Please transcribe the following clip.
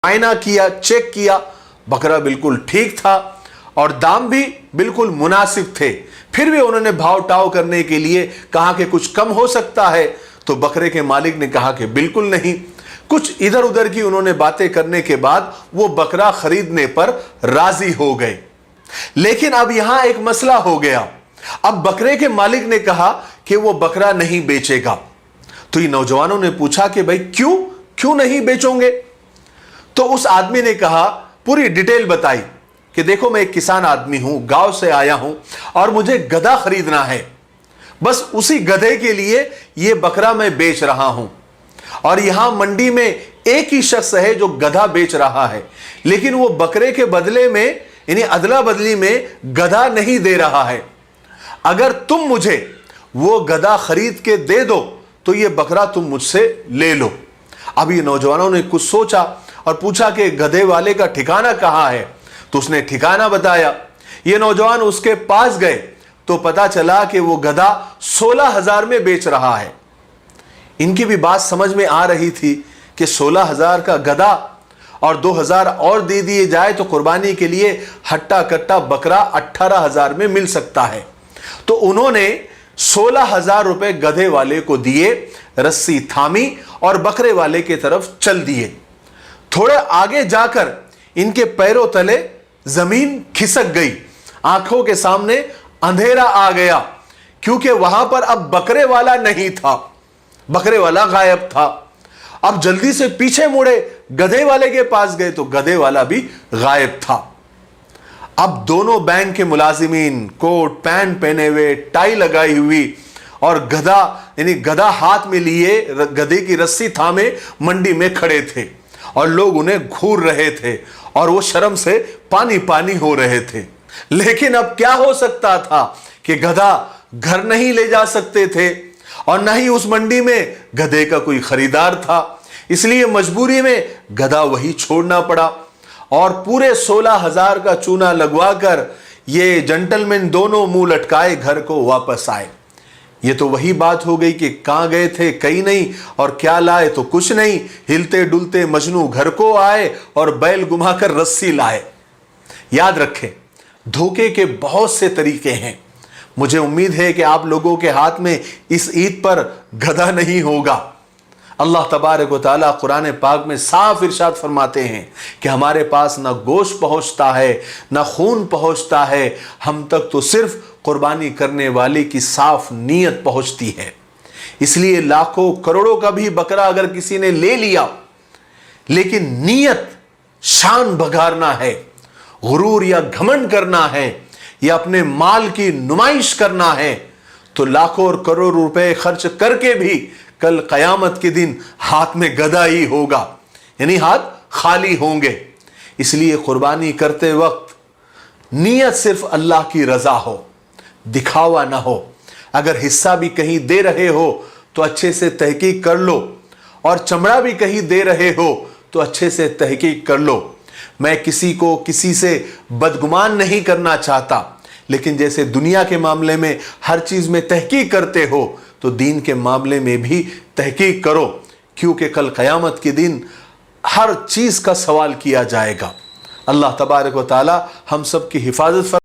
आईना किया, चेक किया, बकरा बिल्कुल ठीक था और दाम भी बिल्कुल मुनासिब थे। फिर भी उन्होंने भाव टाव करने के लिए कहा कि कुछ कम हो सकता है, तो बकरे के मालिक ने कहा कि बिल्कुल नहीं। कुछ इधर उधर की उन्होंने बातें करने के बाद वो बकरा खरीदने पर राजी हो गए। लेकिन अब यहां एक मसला हो गया। अब बकरे के मालिक ने कहा कि वो बकरा नहीं बेचेगा। तो ये नौजवानों ने पूछा कि भाई क्यों नहीं बेचोगे? तो उस आदमी ने कहा, पूरी डिटेल बताई कि देखो मैं एक किसान आदमी हूं, गांव से आया हूं और मुझे गधा खरीदना है। बस उसी गधे के लिए ये बकरा मैं बेच रहा हूं और यहां मंडी में एक ही शख्स है जो गधा बेच रहा है, लेकिन वो बकरे के बदले में यानी अदला बदली में गधा नहीं दे रहा है। अगर तुम मुझे वो गधा खरीद के दे दो तो ये बकरा तुम मुझसे ले लो। अब ये नौजवानों ने कुछ सोचा और पूछा कि गधे वाले का ठिकाना कहां है? तो उसने ठिकाना बताया। ये नौजवान उसके पास गए तो पता चला कि वो गधा 16,000 में बेच रहा है। इनकी भी बात समझ में आ रही थी कि 16,000 का गधा और 2,000 और दे दिए जाए तो कुर्बानी के लिए हट्टा कट्टा बकरा 18,000 में मिल सकता है। तो उन्होंने 16,000 रुपए गधे वाले को दिए, रस्सी थामी और बकरे वाले की तरफ चल दिए। थोड़े आगे जाकर इनके पैरों तले जमीन खिसक गई, आंखों के सामने अंधेरा आ गया, क्योंकि वहां पर अब बकरे वाला नहीं था, बकरे वाला गायब था। अब जल्दी से पीछे मुड़े, गधे वाले के पास गए तो गधे वाला भी गायब था। अब दोनों बैंक के मुलाजिमीन कोट पैंट पहने हुए, टाई लगाई हुई और गधा यानी गधा हाथ में लिए, गधे की रस्सी थामे मंडी में खड़े थे और लोग उन्हें घूर रहे थे और वो शर्म से पानी पानी हो रहे थे। लेकिन अब क्या हो सकता था कि गधा घर नहीं ले जा सकते थे और न ही उस मंडी में गधे का कोई खरीदार था, इसलिए मजबूरी में गधा वही छोड़ना पड़ा और पूरे 16,000 का चूना लगवाकर ये जेंटलमैन दोनों मुंह लटकाए घर को वापस आए। ये तो वही बात हो गई कि कहां गए थे कहीं नहीं और क्या लाए तो कुछ नहीं। हिलते डुलते मजनू घर को आए और बैल घुमाकर रस्सी लाए। याद रखें, धोखे के बहुत से तरीके हैं। मुझे उम्मीद है कि आप लोगों के हाथ में इस ईद पर गधा नहीं होगा। अल्लाह तबारक व तआला कुरान पाक में साफ इरशाद फरमाते हैं कि हमारे पास ना गोश्त पहुंचता है ना खून पहुंचता है, हम तक तो सिर्फ कुर्बानी करने वाले की साफ नीयत पहुंचती है। इसलिए लाखों करोड़ों का भी बकरा अगर किसी ने ले लिया, लेकिन नीयत शान बघारना है, गुरूर या घमंड करना है या अपने माल की नुमाइश करना है, तो लाखों और करोड़ रुपए खर्च करके भी कल कयामत के दिन हाथ में गधा ही होगा, यानी हाथ खाली होंगे। इसलिए कुर्बानी करते वक्त नीयत सिर्फ अल्लाह की रजा हो, दिखावा ना हो। अगर हिस्सा भी कहीं दे रहे हो तो अच्छे से तहकीक कर लो और चमड़ा भी कहीं दे रहे हो तो अच्छे से तहकीक कर लो। मैं किसी को किसी से बदगुमान नहीं करना चाहता, लेकिन जैसे दुनिया के मामले में हर चीज में तहकीक करते हो तो दीन के मामले में भी तहकीक करो, क्योंकि कल क़यामत के दिन हर चीज का सवाल किया जाएगा। अल्लाह तबारक व तआला हम सब की हिफाजत फरमाए।